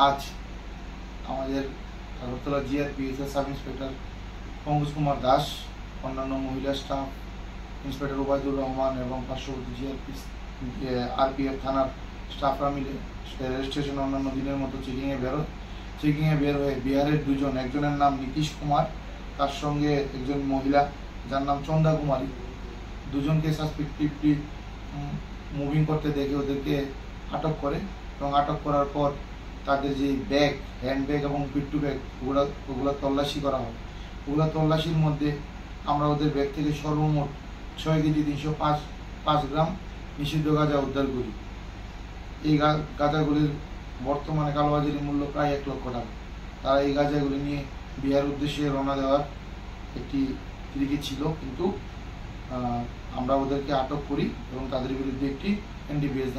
আজ আমাদের আগরতলা জিআরপিএস এর সাব ইন্সপেক্টর পঙ্কজ কুমার দাস, অন্যান্য মহিলা স্টাফ, ইন্সপেক্টর ওবায়দুর রহমান এবং পার্শ্ববর্তী আরপিএফ থানার স্টাফরা মিলে রেল স্টেশন অন্যান্য দিনের মতো চেকিংয়ে বের হয়ে বিহারের দুজন, একজনের নাম নীতিশ কুমার, তার সঙ্গে একজন মহিলা যার নাম চন্দা কুমারী, দুজনকে সাসপেক্টিভলি মুভিং করতে দেখে ওদেরকে আটক করে এবং আটক করার পর তাদের যে ব্যাগ, হ্যান্ড ব্যাগ এবং পিট্টু ব্যাগ ওগুলো তল্লাশি করা হয়। ওগুলো তল্লাশির মধ্যে আমরা ওদের ব্যাগ থেকে সর্বমোট 6 কেজি 305 গ্রাম নিষিদ্ধ গাঁজা উদ্ধার করি। এই গাঁজাগুলির বর্তমানে কালোবাজারি মূল্য প্রায় 1 লক্ষ টাকা। তারা এই গাঁজাগুলি নিয়ে বিহার উদ্দেশ্যে রওনা দেওয়ার একটি দিকে ছিল, কিন্তু আমরা ওদেরকে আটক করি এবং তাদের বিরুদ্ধে একটি এনডিপিএস